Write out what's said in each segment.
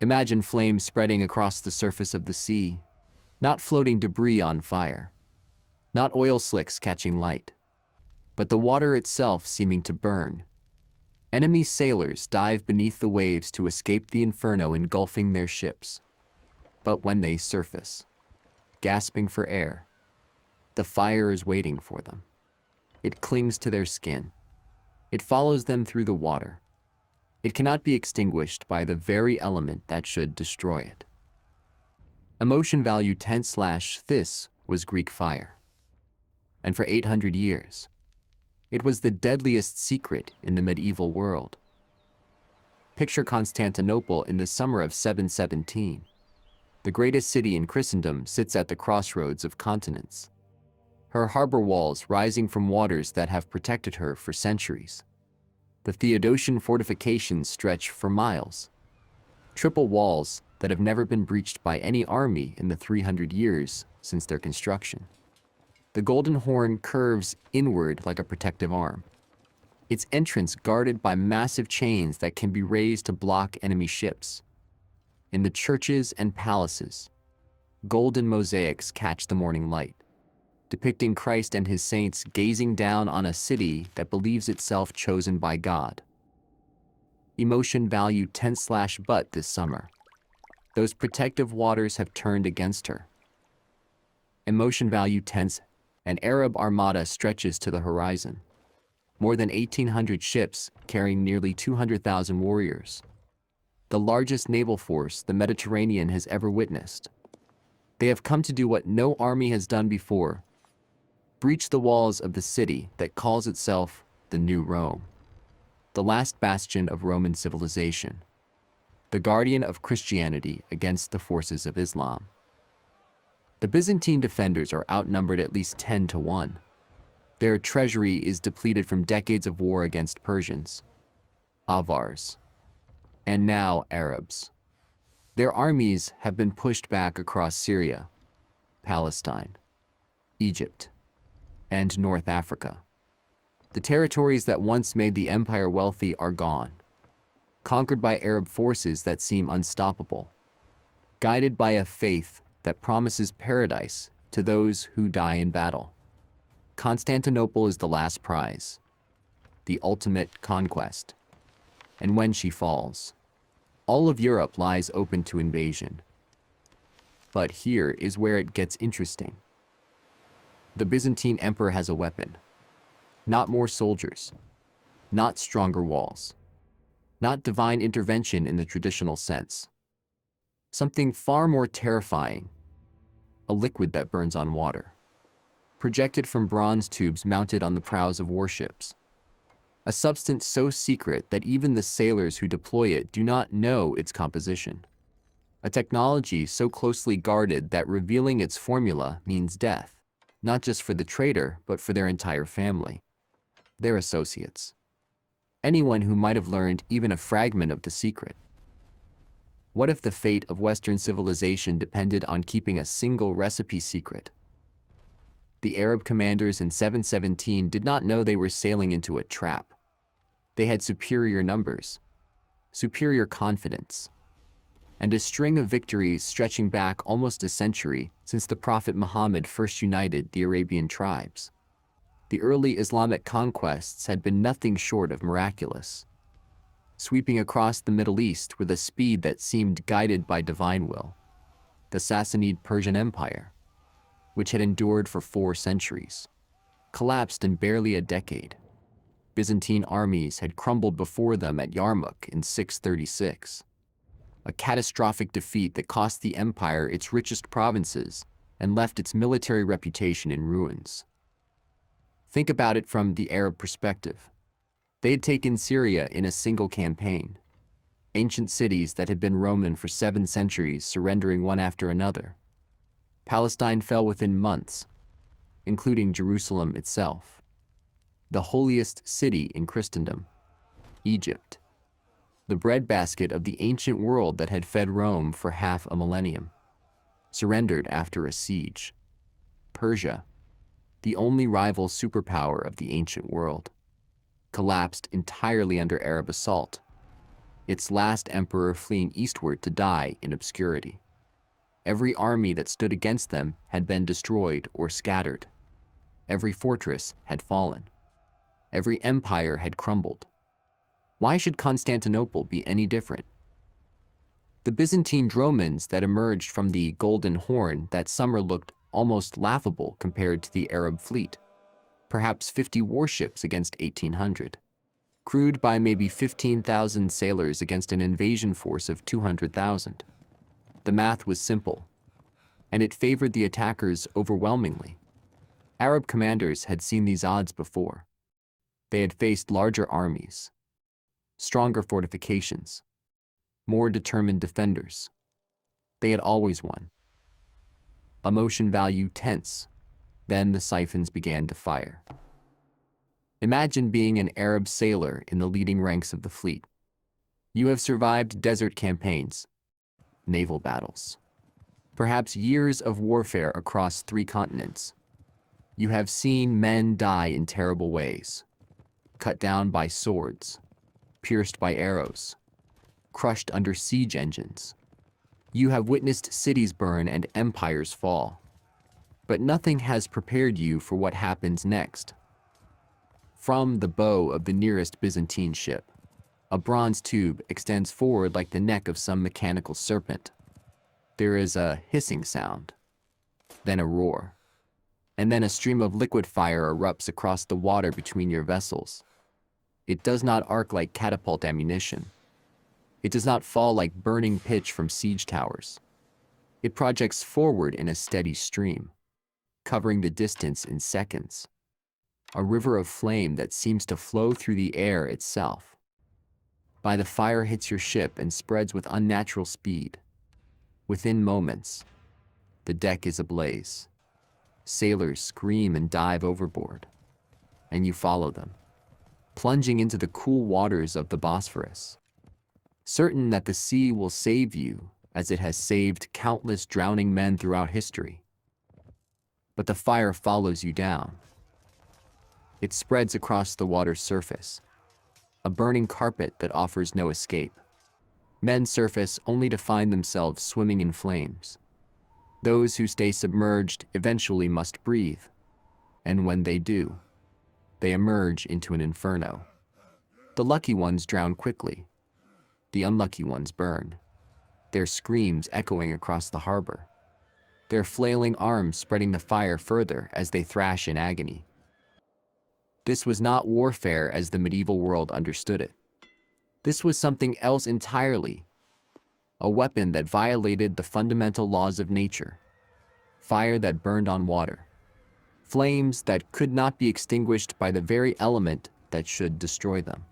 Imagine flames spreading across the surface of the sea, not floating debris on fire, not oil slicks catching light, but the water itself seeming to burn. Enemy sailors dive beneath the waves to escape the inferno engulfing their ships. But when they surface, gasping for air, the fire is waiting for them. It clings to their skin. It follows them through the water. It cannot be extinguished by the very element that should destroy it. Emotion value 10/this was Greek fire. And for 800 years, it was the deadliest secret in the medieval world. Picture Constantinople in the summer of 717. The greatest city in Christendom sits at the crossroads of continents. Her harbor walls rising from waters that have protected her for centuries. The Theodosian fortifications stretch for miles. Triple walls that have never been breached by any army in the 300 years since their construction. The Golden Horn curves inward like a protective arm, its entrance guarded by massive chains that can be raised to block enemy ships. In the churches and palaces, golden mosaics catch the morning light, depicting Christ and his saints gazing down on a city that believes itself chosen by God. Emotion value 10/but this summer. Those protective waters have turned against her. Emotion value 10. An Arab armada stretches to the horizon. More than 1,800 ships carrying nearly 200,000 warriors. The largest naval force the Mediterranean has ever witnessed. They have come to do what no army has done before: breach the walls of the city that calls itself the New Rome, the last bastion of Roman civilization, the guardian of Christianity against the forces of Islam. The Byzantine defenders are outnumbered at least 10-1. Their treasury is depleted from decades of war against Persians, Avars, and now Arabs. Their armies have been pushed back across Syria, Palestine, Egypt, and North Africa. The territories that once made the empire wealthy are gone, conquered by Arab forces that seem unstoppable, guided by a faith that promises paradise to those who die in battle. Constantinople is the last prize, the ultimate conquest. And when she falls, all of Europe lies open to invasion. But here is where it gets interesting. The Byzantine emperor has a weapon. Not more soldiers, not stronger walls, not divine intervention in the traditional sense. Something far more terrifying: a liquid that burns on water, projected from bronze tubes mounted on the prows of warships. A substance so secret that even the sailors who deploy it do not know its composition. A technology so closely guarded that revealing its formula means death, not just for the traitor, but for their entire family, their associates, anyone who might have learned even a fragment of the secret. What if the fate of Western civilization depended on keeping a single recipe secret? The Arab commanders in 717 did not know they were sailing into a trap. They had superior numbers, superior confidence, and a string of victories stretching back almost a century since the Prophet Muhammad first united the Arabian tribes. The early Islamic conquests had been nothing short of miraculous, sweeping across the Middle East with a speed that seemed guided by divine will. The Sassanid Persian Empire, which had endured for 4 centuries, collapsed in barely a decade. Byzantine armies had crumbled before them at Yarmouk in 636, a catastrophic defeat that cost the empire its richest provinces and left its military reputation in ruins. Think about it from the Arab perspective. They had taken Syria in a single campaign. Ancient cities that had been Roman for 7 centuries surrendering one after another. Palestine fell within months, including Jerusalem itself. The holiest city in Christendom, Egypt, the breadbasket of the ancient world that had fed Rome for half a millennium, surrendered after a siege. Persia, the only rival superpower of the ancient world, collapsed entirely under Arab assault. its last emperor fleeing eastward to die in obscurity. Every army that stood against them had been destroyed or scattered. Every fortress had fallen. Every empire had crumbled. Why should Constantinople be any different? The Byzantine dromons that emerged from the Golden Horn that summer looked almost laughable compared to the Arab fleet. Perhaps 50 warships against 1,800. Crewed by maybe 15,000 sailors against an invasion force of 200,000. The math was simple, and it favored the attackers overwhelmingly. Arab commanders had seen these odds before. They had faced larger armies, stronger fortifications, more determined defenders. They had always won. Emotion value tense. Then the siphons began to fire. Imagine being an Arab sailor in the leading ranks of the fleet. You have survived desert campaigns, naval battles, perhaps years of warfare across 3 continents. You have seen men die in terrible ways, cut down by swords, pierced by arrows, crushed under siege engines. You have witnessed cities burn and empires fall. But nothing has prepared you for what happens next. From the bow of the nearest Byzantine ship, a bronze tube extends forward like the neck of some mechanical serpent. There is a hissing sound, then a roar, and then a stream of liquid fire erupts across the water between your vessels. It does not arc like catapult ammunition. It does not fall like burning pitch from siege towers. It projects forward in a steady stream, covering the distance in seconds. A river of flame that seems to flow through the air itself. By the fire hits your ship and spreads with unnatural speed. Within moments, the deck is ablaze. Sailors scream and dive overboard, and you follow them, plunging into the cool waters of the Bosphorus, certain that the sea will save you as it has saved countless drowning men throughout history. But the fire follows you down. It spreads across the water's surface, a burning carpet that offers no escape. Men surface only to find themselves swimming in flames. Those who stay submerged eventually must breathe, and when they do, they emerge into an inferno. The lucky ones drown quickly. The unlucky ones burn, their screams echoing across the harbor, their flailing arms spreading the fire further as they thrash in agony. This was not warfare as the medieval world understood it. This was something else entirely, a weapon that violated the fundamental laws of nature, fire that burned on water, flames that could not be extinguished by the very element that should destroy them.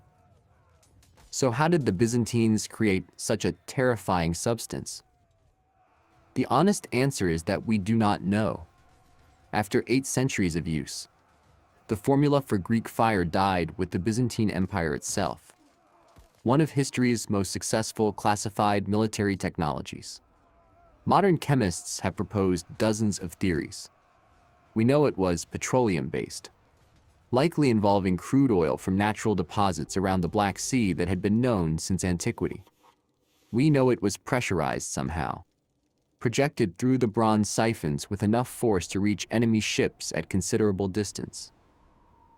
So how did the Byzantines create such a terrifying substance? The honest answer is that we do not know. After 8 centuries of use, the formula for Greek fire died with the Byzantine Empire itself, one of history's most successful classified military technologies. Modern chemists have proposed dozens of theories. We know it was petroleum-based, likely involving crude oil from natural deposits around the Black Sea that had been known since antiquity. We know it was pressurized somehow, projected through the bronze siphons with enough force to reach enemy ships at considerable distance.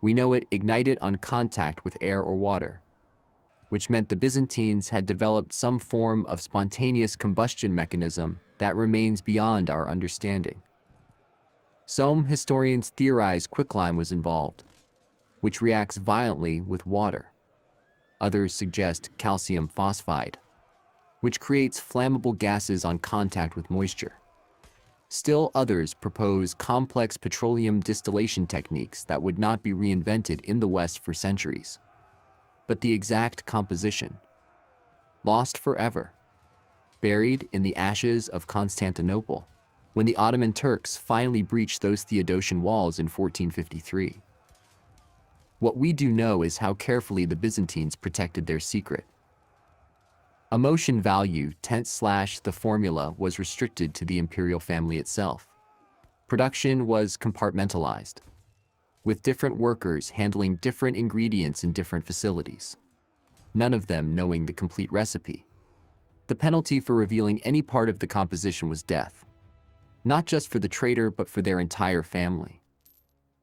We know it ignited on contact with air or water, which meant the Byzantines had developed some form of spontaneous combustion mechanism that remains beyond our understanding. Some historians theorize quicklime was involved, which reacts violently with water. Others suggest calcium phosphide, which creates flammable gases on contact with moisture. Still others propose complex petroleum distillation techniques that would not be reinvented in the West for centuries. But the exact composition, lost forever, buried in the ashes of Constantinople, when the Ottoman Turks finally breached those Theodosian walls in 1453. What we do know is how carefully the Byzantines protected their secret. Emotion value /the formula was restricted to the imperial family itself. Production was compartmentalized, with different workers handling different ingredients in different facilities. none of them knowing the complete recipe. The penalty for revealing any part of the composition was death, not just for the traitor but for their entire family.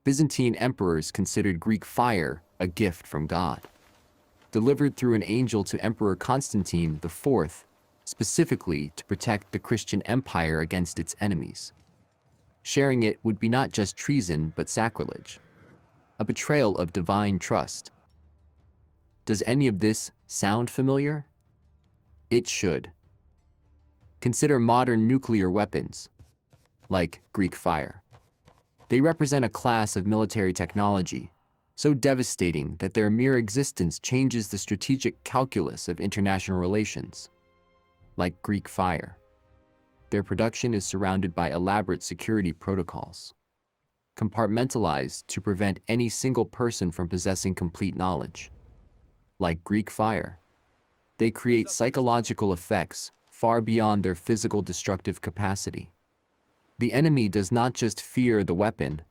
Byzantine emperors considered Greek fire a gift from God, delivered through an angel to Emperor Constantine IV, specifically to protect the Christian empire against its enemies. Sharing it would be not just treason but sacrilege, a betrayal of divine trust. Does any of this sound familiar? It should. Consider modern nuclear weapons, like Greek fire. They represent a class of military technology so devastating that their mere existence changes the strategic calculus of international relations. Like Greek fire, their production is surrounded by elaborate security protocols, compartmentalized to prevent any single person from possessing complete knowledge. Like Greek fire, they create psychological effects far beyond their physical destructive capacity. The enemy does not just fear the weapon,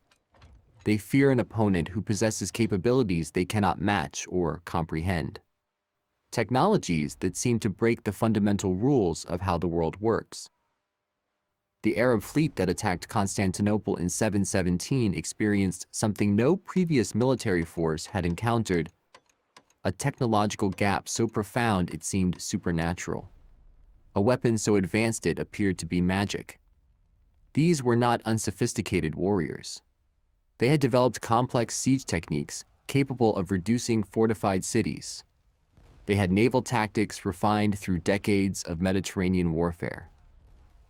they fear an opponent who possesses capabilities they cannot match or comprehend. Technologies that seem to break the fundamental rules of how the world works. The Arab fleet that attacked Constantinople in 717 experienced something no previous military force had encountered, a technological gap so profound it seemed supernatural. A weapon so advanced it appeared to be magic. These were not unsophisticated warriors. They had developed complex siege techniques capable of reducing fortified cities. They had naval tactics refined through decades of Mediterranean warfare.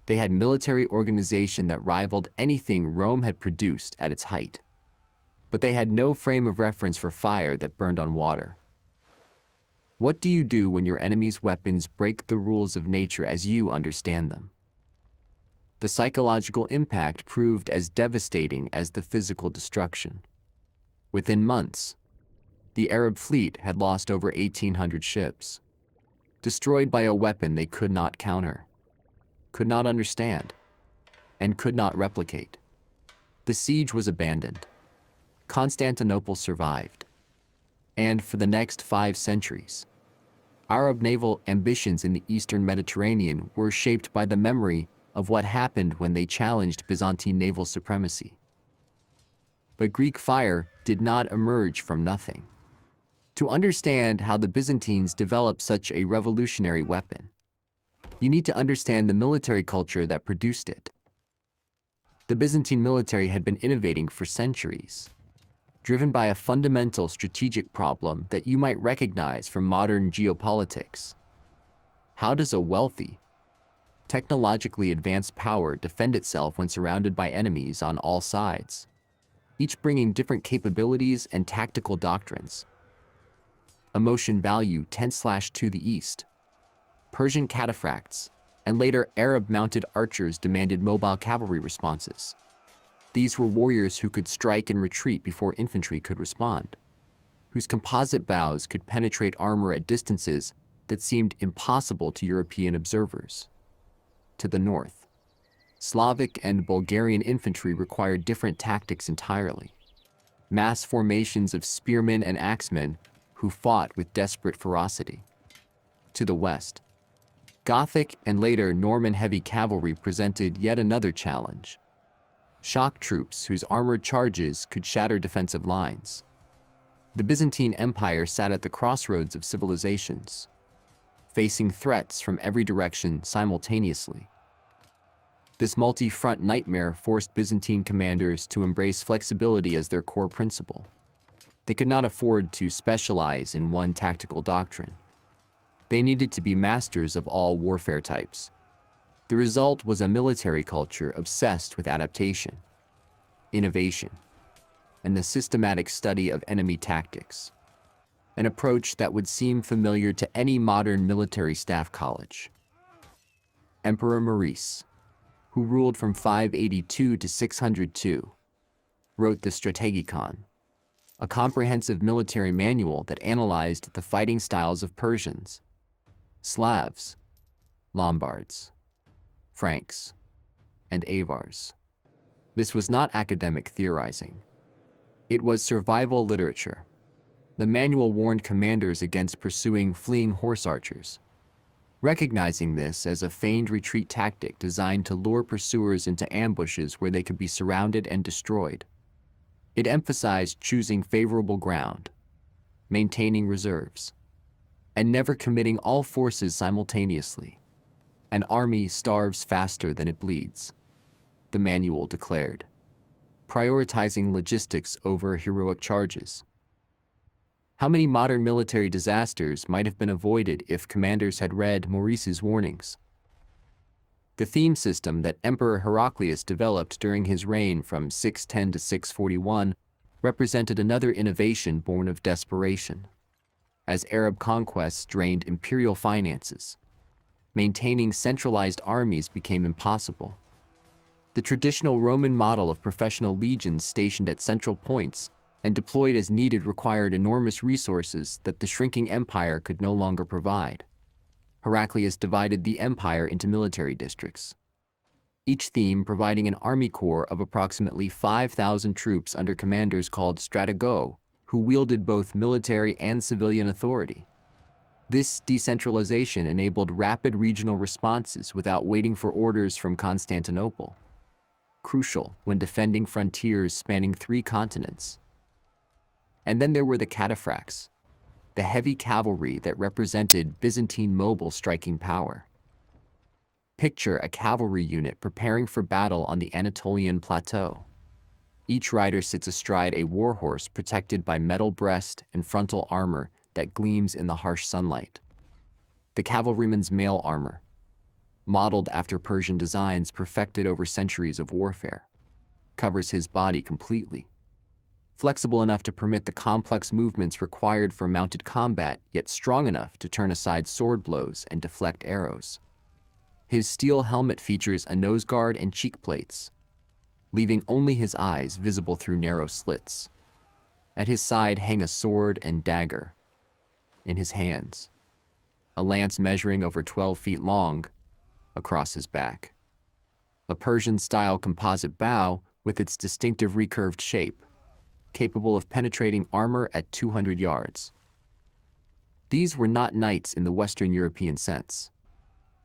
They had military organization that rivaled anything Rome had produced at its height. But they had no frame of reference for fire that burned on water. What do you do when your enemy's weapons break the rules of nature as you understand them? The psychological impact proved as devastating as the physical destruction. Within months, the Arab fleet had lost over 1,800 ships, destroyed by a weapon they could not counter, could not understand, and could not replicate. The siege was abandoned. Constantinople survived. And for the next 5 centuries, Arab naval ambitions in the Eastern Mediterranean were shaped by the memory of what happened when they challenged Byzantine naval supremacy. But Greek fire did not emerge from nothing. To understand how the Byzantines developed such a revolutionary weapon, you need to understand the military culture that produced it. The Byzantine military had been innovating for centuries, driven by a fundamental strategic problem that you might recognize from modern geopolitics. How does a wealthy, technologically advanced power defend itself when surrounded by enemies on all sides, each bringing different capabilities and tactical doctrines? Emotion value 10/ to the east. Persian cataphracts, and later Arab-mounted archers demanded mobile cavalry responses. These were warriors who could strike and retreat before infantry could respond, whose composite bows could penetrate armor at distances that seemed impossible to European observers. To the north, Slavic and Bulgarian infantry required different tactics entirely. Mass formations of spearmen and axemen who fought with desperate ferocity. To the west, Gothic and later Norman heavy cavalry presented yet another challenge. Shock troops whose armored charges could shatter defensive lines. The Byzantine Empire sat at the crossroads of civilizations, facing threats from every direction simultaneously. This multi-front nightmare forced Byzantine commanders to embrace flexibility as their core principle. They could not afford to specialize in one tactical doctrine. They needed to be masters of all warfare types. The result was a military culture obsessed with adaptation, innovation, and the systematic study of enemy tactics, an approach that would seem familiar to any modern military staff college. Emperor Maurice, who ruled from 582 to 602, wrote the Strategikon, a comprehensive military manual that analyzed the fighting styles of Persians, Slavs, Lombards, Franks, and Avars. This was not academic theorizing. It was survival literature. The manual warned commanders against pursuing fleeing horse archers, recognizing this as a feigned retreat tactic designed to lure pursuers into ambushes where they could be surrounded and destroyed. It emphasized choosing favorable ground, maintaining reserves, and never committing all forces simultaneously. An army starves faster than it bleeds, the manual declared, prioritizing logistics over heroic charges. How many modern military disasters might have been avoided if commanders had read Maurice's warnings? The theme system that Emperor Heraclius developed during his reign from 610 to 641 represented another innovation born of desperation. As Arab conquests drained imperial finances, maintaining centralized armies became impossible. The traditional Roman model of professional legions stationed at central points and deployed as needed required enormous resources that the shrinking empire could no longer provide. Heraclius divided the empire into military districts, each theme providing an army corps of approximately 5,000 troops under commanders called strategoi, who wielded both military and civilian authority. This decentralization enabled rapid regional responses without waiting for orders from Constantinople, crucial when defending frontiers spanning 3 continents. And then there were the cataphracts, the heavy cavalry that represented Byzantine mobile striking power. Picture a cavalry unit preparing for battle on the Anatolian plateau. Each rider sits astride a warhorse protected by metal breast and frontal armor that gleams in the harsh sunlight. The cavalryman's mail armor, modeled after Persian designs perfected over centuries of warfare, covers his body completely, flexible enough to permit the complex movements required for mounted combat, yet strong enough to turn aside sword blows and deflect arrows. His steel helmet features a nose guard and cheek plates, leaving only his eyes visible through narrow slits. At his side hang a sword and dagger. In his hands, a lance measuring over 12 feet long across his back. A Persian-style composite bow with its distinctive recurved shape, capable of penetrating armor at 200 yards. These were not knights in the Western European sense.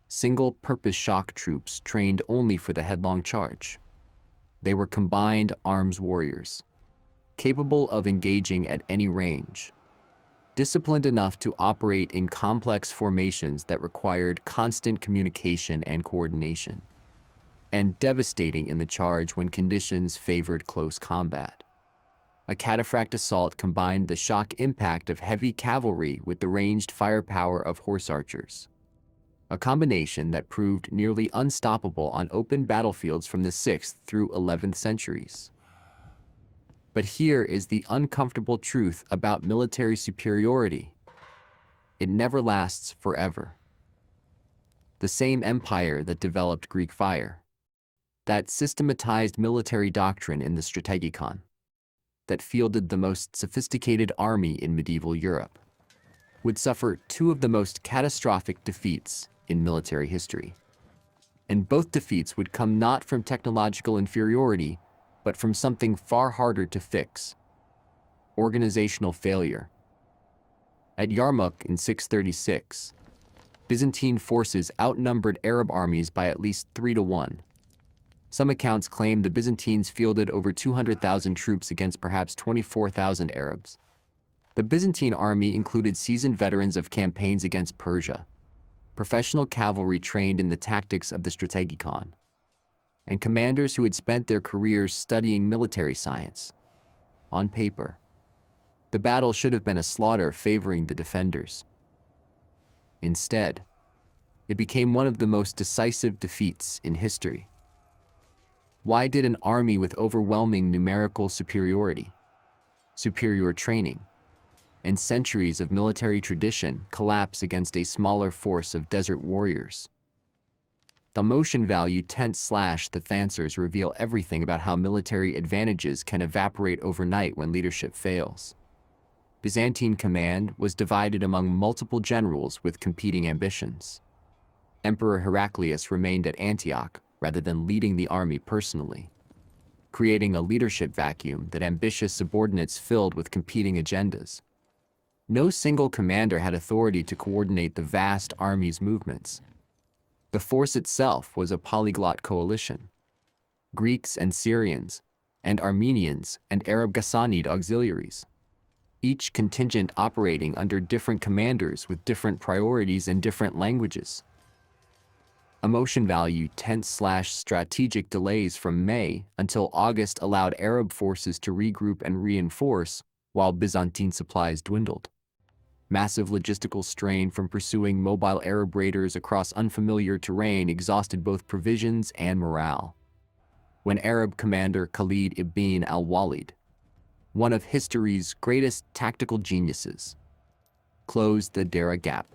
Single-purpose shock troops trained only for the headlong charge. They were combined arms warriors, capable of engaging at any range, disciplined enough to operate in complex formations that required constant communication and coordination, and devastating in the charge when conditions favored close combat. A cataphract assault combined the shock impact of heavy cavalry with the ranged firepower of horse archers, a combination that proved nearly unstoppable on open battlefields from the 6th through 11th centuries. But here is the uncomfortable truth about military superiority. It never lasts forever. The same empire that developed Greek fire, that systematized military doctrine in the Strategikon, that fielded the most sophisticated army in medieval Europe, would suffer 2 of the most catastrophic defeats in military history. And both defeats would come not from technological inferiority, but from something far harder to fix: organizational failure. At Yarmouk in 636, Byzantine forces outnumbered Arab armies by at least 3 to 1. Some accounts claim the Byzantines fielded over 200,000 troops against perhaps 24,000 Arabs. The Byzantine army included seasoned veterans of campaigns against Persia, professional cavalry trained in the tactics of the Strategikon, and commanders who had spent their careers studying military science. On paper, the battle should have been a slaughter favoring the defenders. Instead, it became one of the most decisive defeats in history. Why did an army with overwhelming numerical superiority, superior training, and centuries of military tradition collapse against a smaller force of desert warriors? The motion value tent/the fancers reveal everything about how military advantages can evaporate overnight when leadership fails. Byzantine command was divided among multiple generals with competing ambitions. Emperor Heraclius remained at Antioch rather than leading the army personally, creating a leadership vacuum that ambitious subordinates filled with competing agendas. No single commander had authority to coordinate the vast army's movements. The force itself was a polyglot coalition. Greeks and Syrians, and Armenians and Arab Ghassanid auxiliaries, each contingent operating under different commanders with different priorities and different languages. Emotion value tense/strategic delays from May until August allowed Arab forces to regroup and reinforce, while Byzantine supplies dwindled. Massive logistical strain from pursuing mobile Arab raiders across unfamiliar terrain exhausted both provisions and morale. When Arab commander Khalid ibn al-Walid, one of history's greatest tactical geniuses, closed the Dera Gap,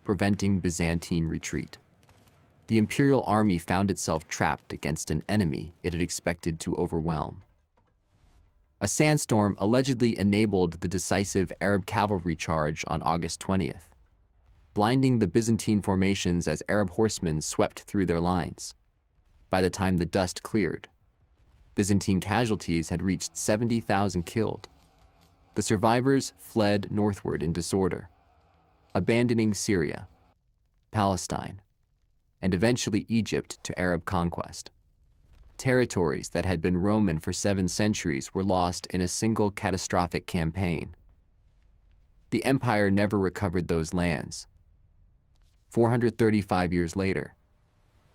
preventing Byzantine retreat, the imperial army found itself trapped against an enemy it had expected to overwhelm. A sandstorm allegedly enabled the decisive Arab cavalry charge on August 20th, blinding the Byzantine formations as Arab horsemen swept through their lines. By the time the dust cleared, Byzantine casualties had reached 70,000 killed. The survivors fled northward in disorder, abandoning Syria, Palestine, and eventually Egypt to Arab conquest. Territories that had been Roman for 7 centuries were lost in a single catastrophic campaign. The empire never recovered those lands. 435 years later,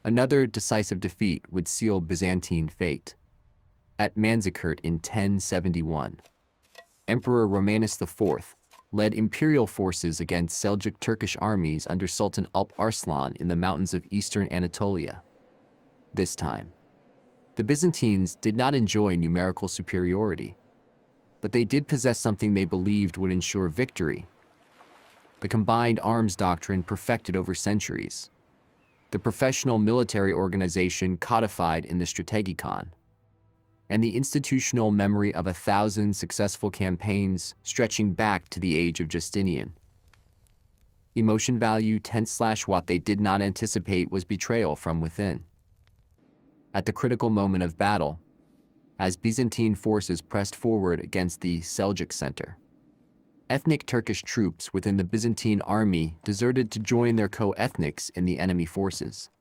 another decisive defeat would seal Byzantine fate. At Manzikert in 1071, Emperor Romanus IV led imperial forces against Seljuk Turkish armies under Sultan Alp Arslan in the mountains of eastern Anatolia. This time, the Byzantines did not enjoy numerical superiority, but they did possess something they believed would ensure victory: the combined arms doctrine perfected over centuries, the professional military organization codified in the Strategikon, and the institutional memory of 1,000 successful campaigns stretching back to the age of Justinian. Emotion value tense/what they did not anticipate was betrayal from within. At the critical moment of battle, as Byzantine forces pressed forward against the Seljuk center, ethnic Turkish troops within the Byzantine army deserted to join their co-ethnics in the enemy forces.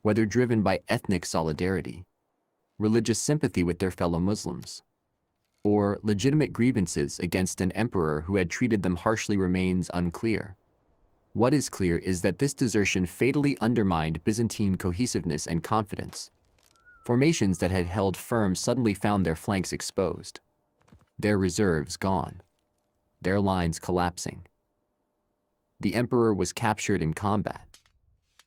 Whether driven by ethnic solidarity, religious sympathy with their fellow Muslims, or legitimate grievances against an emperor who had treated them harshly remains unclear. What is clear is that this desertion fatally undermined Byzantine cohesiveness and confidence. Formations that had held firm suddenly found their flanks exposed, their reserves gone, their lines collapsing. The emperor was captured in combat,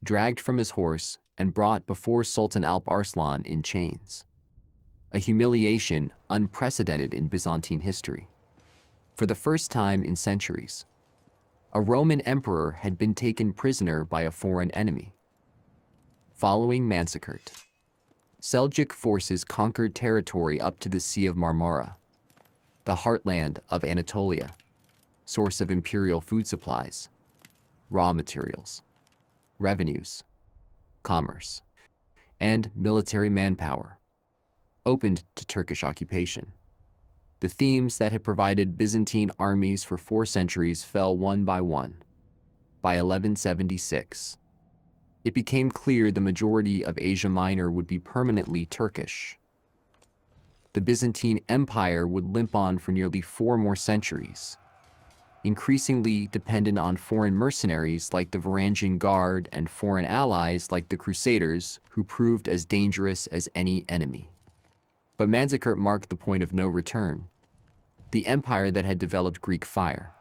dragged from his horse, and brought before Sultan Alp Arslan in chains. A humiliation unprecedented in Byzantine history. For the first time in centuries, a Roman emperor had been taken prisoner by a foreign enemy. Following Manzikert, Seljuk forces conquered territory up to the Sea of Marmara, the heartland of Anatolia, source of imperial food supplies, raw materials, revenues, commerce, and military manpower, opened to Turkish occupation. The themes that had provided Byzantine armies for 4 centuries fell one by one. By 1176, it became clear the majority of Asia Minor would be permanently Turkish. The Byzantine Empire would limp on for nearly 4 more centuries, increasingly dependent on foreign mercenaries like the Varangian Guard and foreign allies like the Crusaders, who proved as dangerous as any enemy. But Manzikert marked the point of no return. The empire that had developed Greek fire,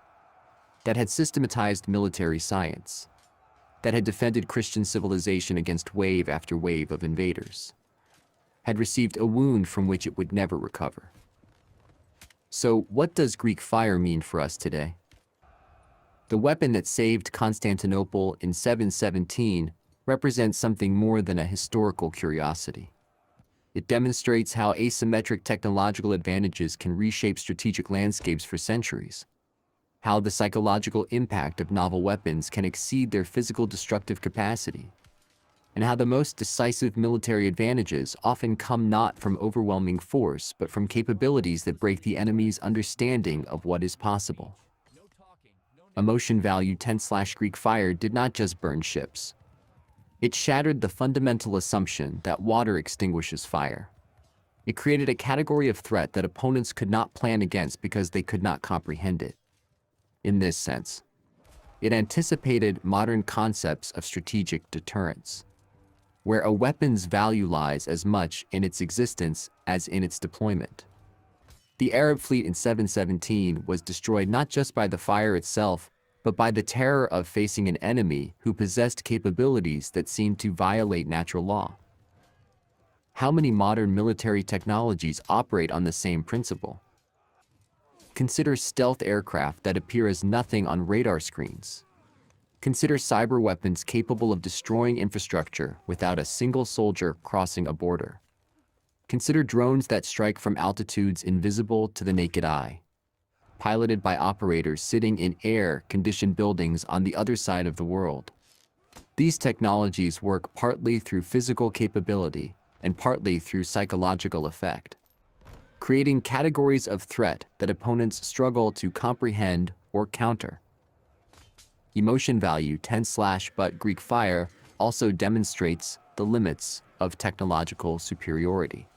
that had systematized military science, that had defended Christian civilization against wave after wave of invaders, had received a wound from which it would never recover. So what does Greek fire mean for us today? The weapon that saved Constantinople in 717 represents something more than a historical curiosity. It demonstrates how asymmetric technological advantages can reshape strategic landscapes for centuries, how the psychological impact of novel weapons can exceed their physical destructive capacity, and how the most decisive military advantages often come not from overwhelming force but from capabilities that break the enemy's understanding of what is possible. Emotion value 10/Greek fire did not just burn ships. It shattered the fundamental assumption that water extinguishes fire. It created a category of threat that opponents could not plan against because they could not comprehend it. In this sense, it anticipated modern concepts of strategic deterrence, where a weapon's value lies as much in its existence as in its deployment. The Arab fleet in 717 was destroyed not just by the fire itself, but by the terror of facing an enemy who possessed capabilities that seemed to violate natural law. How many modern military technologies operate on the same principle? Consider stealth aircraft that appear as nothing on radar screens. Consider cyber weapons capable of destroying infrastructure without a single soldier crossing a border. Consider drones that strike from altitudes invisible to the naked eye, piloted by operators sitting in air-conditioned buildings on the other side of the world. These technologies work partly through physical capability and partly through psychological effect, creating categories of threat that opponents struggle to comprehend or counter. Emotion value 10/but Greek fire also demonstrates the limits of technological superiority.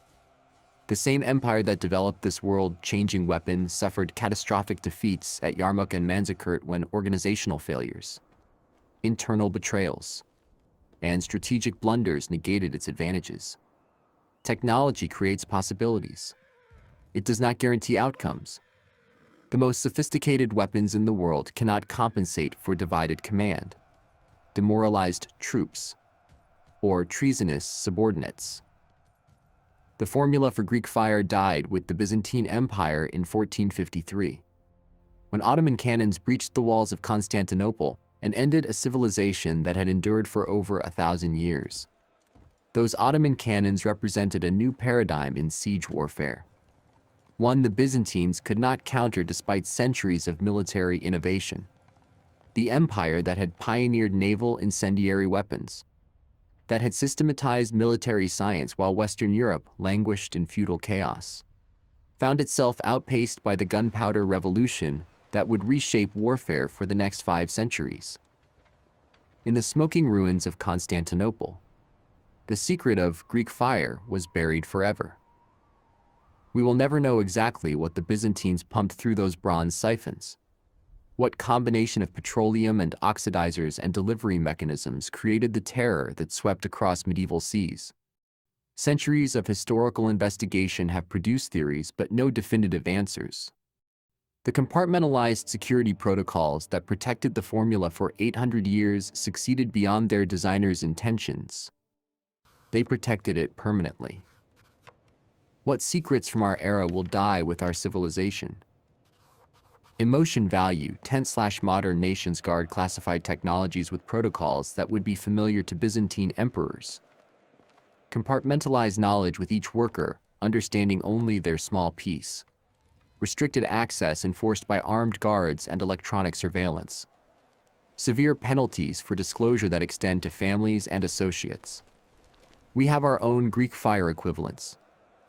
The same empire that developed this world-changing weapon suffered catastrophic defeats at Yarmouk and Manzikert when organizational failures, internal betrayals, and strategic blunders negated its advantages. Technology creates possibilities. It does not guarantee outcomes. The most sophisticated weapons in the world cannot compensate for divided command, demoralized troops, or treasonous subordinates. The formula for Greek fire died with the Byzantine Empire in 1453, when Ottoman cannons breached the walls of Constantinople and ended a civilization that had endured for over 1,000 years. Those Ottoman cannons represented a new paradigm in siege warfare, one the Byzantines could not counter despite centuries of military innovation. The empire that had pioneered naval incendiary weapons, that had systematized military science while Western Europe languished in feudal chaos, found itself outpaced by the gunpowder revolution that would reshape warfare for the next 5 centuries. In the smoking ruins of Constantinople, the secret of Greek fire was buried forever. We will never know exactly what the Byzantines pumped through those bronze siphons, what combination of petroleum and oxidizers and delivery mechanisms created the terror that swept across medieval seas. Centuries of historical investigation have produced theories but no definitive answers. The compartmentalized security protocols that protected the formula for 800 years succeeded beyond their designers' intentions. They protected it permanently. What secrets from our era will die with our civilization? Emotion value 10/modern nations guard classified technologies with protocols that would be familiar to Byzantine emperors. Compartmentalize knowledge with each worker, understanding only their small piece. Restricted access enforced by armed guards and electronic surveillance. Severe penalties for disclosure that extend to families and associates. We have our own Greek fire equivalents,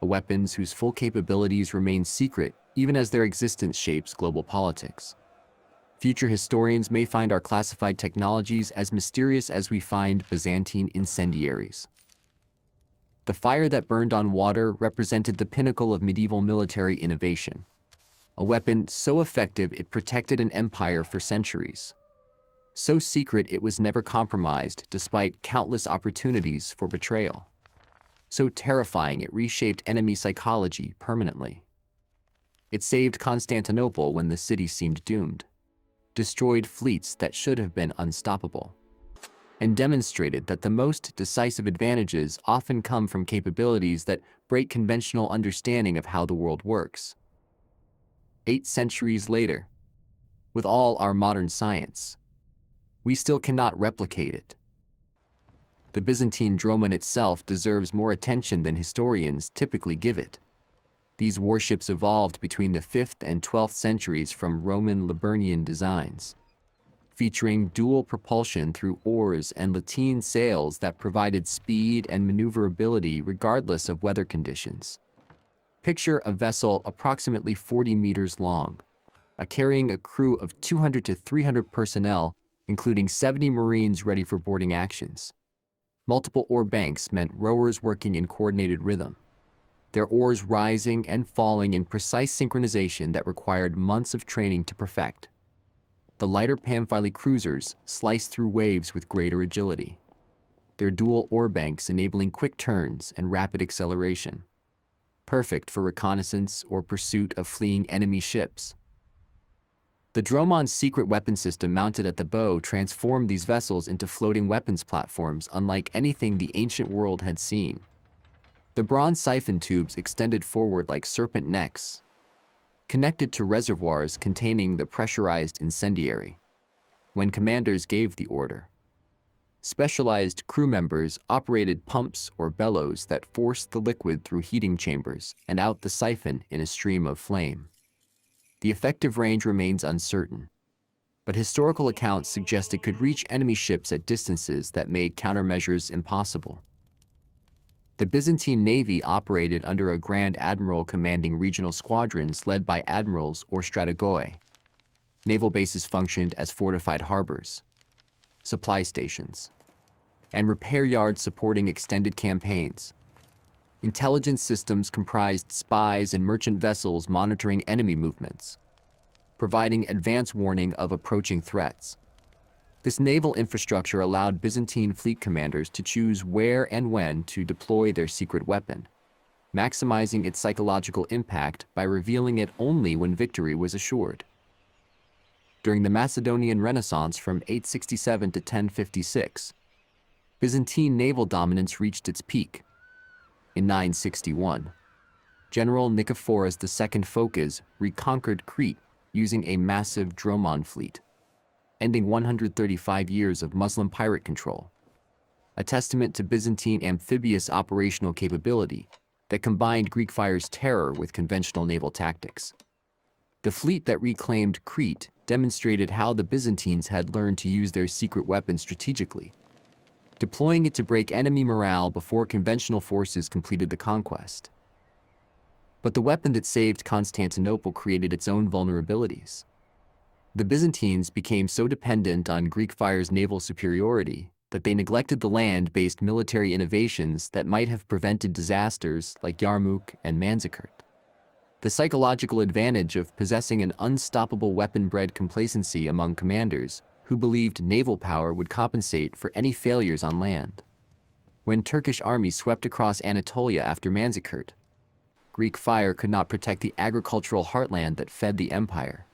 weapons whose full capabilities remain secret even as their existence shapes global politics. Future historians may find our classified technologies as mysterious as we find Byzantine incendiaries. The fire that burned on water represented the pinnacle of medieval military innovation, a weapon so effective it protected an empire for centuries. So secret it was never compromised despite countless opportunities for betrayal. So terrifying it reshaped enemy psychology permanently. It saved Constantinople when the city seemed doomed, destroyed fleets that should have been unstoppable, and demonstrated that the most decisive advantages often come from capabilities that break conventional understanding of how the world works. 8 centuries later, with all our modern science, we still cannot replicate it. The Byzantine dromon itself deserves more attention than historians typically give it. These warships evolved between the 5th and 12th centuries from Roman Liburnian designs, featuring dual propulsion through oars and lateen sails that provided speed and maneuverability regardless of weather conditions. Picture a vessel approximately 40 meters long, carrying a crew of 200 to 300 personnel, including 70 Marines ready for boarding actions. Multiple oar banks meant rowers working in coordinated rhythm, their oars rising and falling in precise synchronization that required months of training to perfect. The lighter Pamphili cruisers sliced through waves with greater agility, their dual oar banks enabling quick turns and rapid acceleration, perfect for reconnaissance or pursuit of fleeing enemy ships. The dromons' secret weapon system mounted at the bow transformed these vessels into floating weapons platforms unlike anything the ancient world had seen. The bronze siphon tubes extended forward like serpent necks, connected to reservoirs containing the pressurized incendiary. When commanders gave the order, specialized crew members operated pumps or bellows that forced the liquid through heating chambers and out the siphon in a stream of flame. The effective range remains uncertain, but historical accounts suggest it could reach enemy ships at distances that made countermeasures impossible. The Byzantine Navy operated under a Grand Admiral commanding regional squadrons led by admirals or strategoi. Naval bases functioned as fortified harbors, supply stations, and repair yards supporting extended campaigns. Intelligence systems comprised spies and merchant vessels monitoring enemy movements, providing advance warning of approaching threats. This naval infrastructure allowed Byzantine fleet commanders to choose where and when to deploy their secret weapon, maximizing its psychological impact by revealing it only when victory was assured. During the Macedonian Renaissance from 867 to 1056, Byzantine naval dominance reached its peak. In 961, General Nicephorus II Phocas reconquered Crete using a massive dromon fleet, ending 135 years of Muslim pirate control, a testament to Byzantine amphibious operational capability that combined Greek fire's terror with conventional naval tactics. The fleet that reclaimed Crete demonstrated how the Byzantines had learned to use their secret weapon strategically, deploying it to break enemy morale before conventional forces completed the conquest. But the weapon that saved Constantinople created its own vulnerabilities. The Byzantines became so dependent on Greek fire's naval superiority that they neglected the land-based military innovations that might have prevented disasters like Yarmouk and Manzikert. The psychological advantage of possessing an unstoppable weapon bred complacency among commanders who believed naval power would compensate for any failures on land. When Turkish armies swept across Anatolia after Manzikert, Greek fire could not protect the agricultural heartland that fed the empire.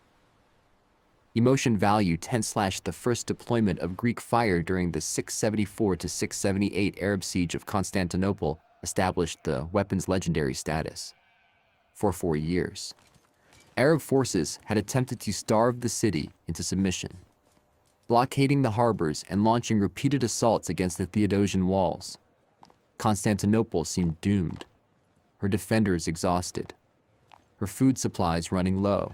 Emotion value 10/ the first deployment of Greek fire during the 674 to 678 Arab siege of Constantinople established the weapon's legendary status. For 4 years, Arab forces had attempted to starve the city into submission, blockading the harbors and launching repeated assaults against the Theodosian walls. Constantinople seemed doomed, her defenders exhausted, her food supplies running low,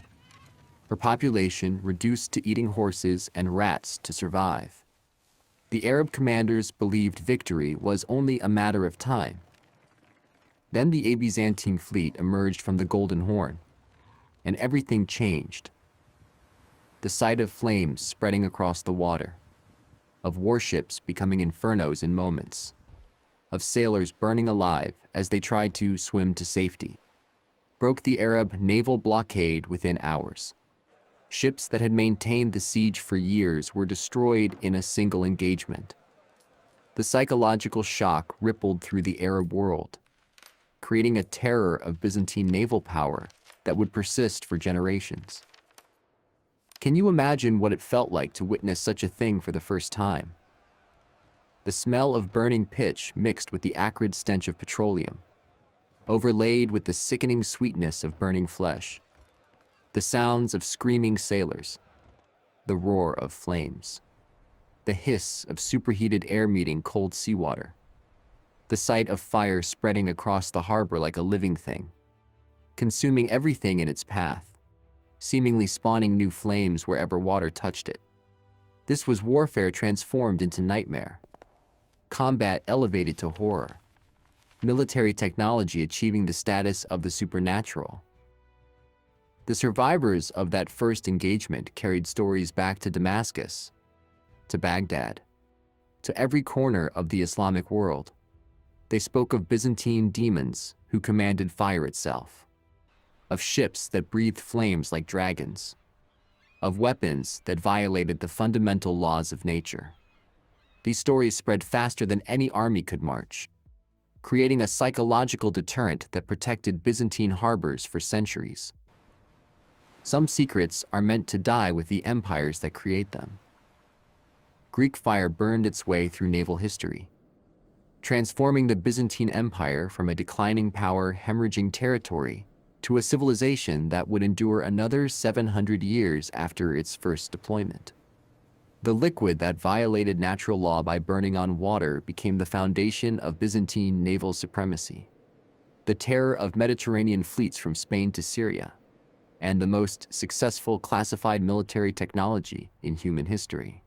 her population reduced to eating horses and rats to survive. The Arab commanders believed victory was only a matter of time. Then the Byzantine fleet emerged from the Golden Horn, and everything changed. The sight of flames spreading across the water, of warships becoming infernos in moments, of sailors burning alive as they tried to swim to safety, broke the Arab naval blockade within hours. Ships that had maintained the siege for years were destroyed in a single engagement. The psychological shock rippled through the Arab world, creating a terror of Byzantine naval power that would persist for generations. Can you imagine what it felt like to witness such a thing for the first time? The smell of burning pitch mixed with the acrid stench of petroleum, overlaid with the sickening sweetness of burning flesh. The sounds of screaming sailors, the roar of flames, the hiss of superheated air meeting cold seawater, the sight of fire spreading across the harbor like a living thing, consuming everything in its path, seemingly spawning new flames wherever water touched it. This was warfare transformed into nightmare, combat elevated to horror, military technology achieving the status of the supernatural. The survivors of that first engagement carried stories back to Damascus, to Baghdad, to every corner of the Islamic world. They spoke of Byzantine demons who commanded fire itself, of ships that breathed flames like dragons, of weapons that violated the fundamental laws of nature. These stories spread faster than any army could march, creating a psychological deterrent that protected Byzantine harbors for centuries. Some secrets are meant to die with the empires that create them. Greek fire burned its way through naval history, transforming the Byzantine Empire from a declining power hemorrhaging territory to a civilization that would endure another 700 years after its first deployment. The liquid that violated natural law by burning on water became the foundation of Byzantine naval supremacy, the terror of Mediterranean fleets from Spain to Syria, and the most successful classified military technology in human history.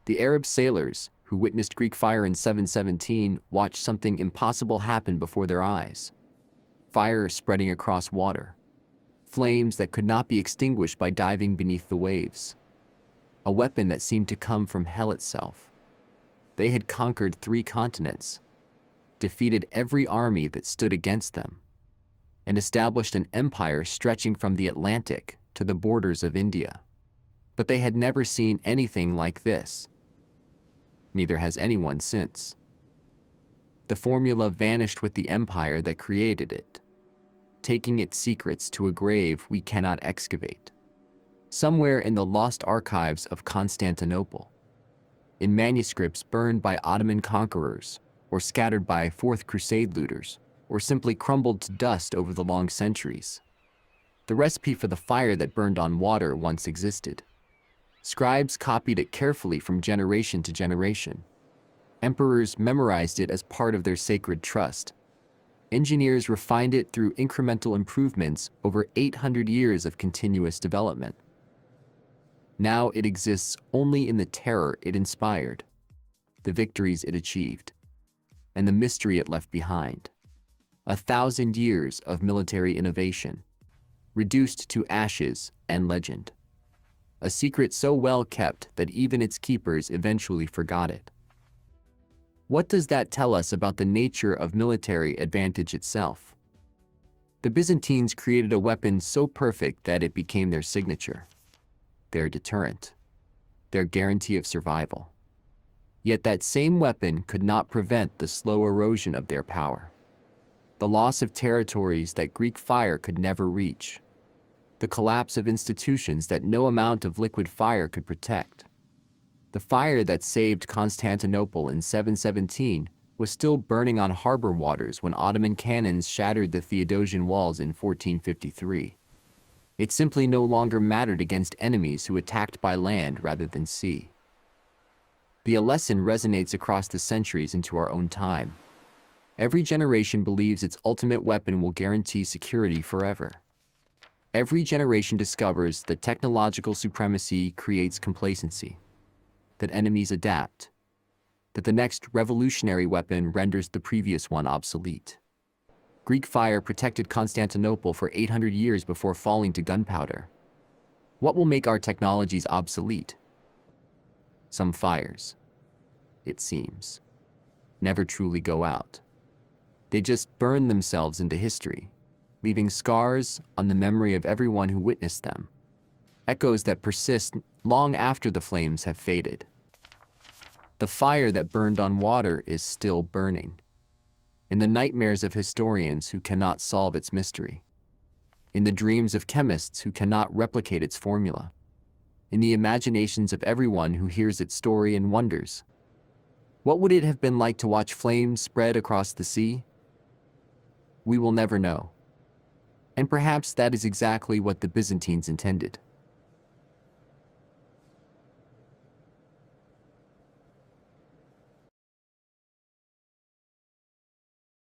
The Arab sailors who witnessed Greek fire in 717 watched something impossible happen before their eyes. Fire spreading across water, flames that could not be extinguished by diving beneath the waves. A weapon that seemed to come from hell itself. They had conquered 3 continents, defeated every army that stood against them, and established an empire stretching from the Atlantic to the borders of India. But they had never seen anything like this. Neither has anyone since. The formula vanished with the empire that created it, taking its secrets to a grave we cannot excavate. Somewhere in the lost archives of Constantinople, in manuscripts burned by Ottoman conquerors, or scattered by Fourth Crusade looters, or simply crumbled to dust over the long centuries. The recipe for the fire that burned on water once existed. Scribes copied it carefully from generation to generation. Emperors memorized it as part of their sacred trust. Engineers refined it through incremental improvements over 800 years of continuous development. Now it exists only in the terror it inspired, the victories it achieved, and the mystery it left behind. 1,000 years of military innovation, reduced to ashes and legend. A secret so well kept that even its keepers eventually forgot it. What does that tell us about the nature of military advantage itself? The Byzantines created a weapon so perfect that it became their signature, their deterrent, their guarantee of survival. Yet that same weapon could not prevent the slow erosion of their power, the loss of territories that Greek fire could never reach, the collapse of institutions that no amount of liquid fire could protect. The fire that saved Constantinople in 717 was still burning on harbor waters when Ottoman cannons shattered the Theodosian walls in 1453. It simply no longer mattered against enemies who attacked by land rather than sea. The lesson resonates across the centuries into our own time. Every generation believes its ultimate weapon will guarantee security forever. Every generation discovers that technological supremacy creates complacency, that enemies adapt, that the next revolutionary weapon renders the previous one obsolete. Greek fire protected Constantinople for 800 years before falling to gunpowder. What will make our technologies obsolete? Some fires, it seems, never truly go out. They just burn themselves into history, leaving scars on the memory of everyone who witnessed them, echoes that persist long after the flames have faded. The fire that burned on water is still burning, in the nightmares of historians who cannot solve its mystery, in the dreams of chemists who cannot replicate its formula, in the imaginations of everyone who hears its story and wonders, what would it have been like to watch flames spread across the sea? We will never know. And perhaps that is exactly what the Byzantines intended.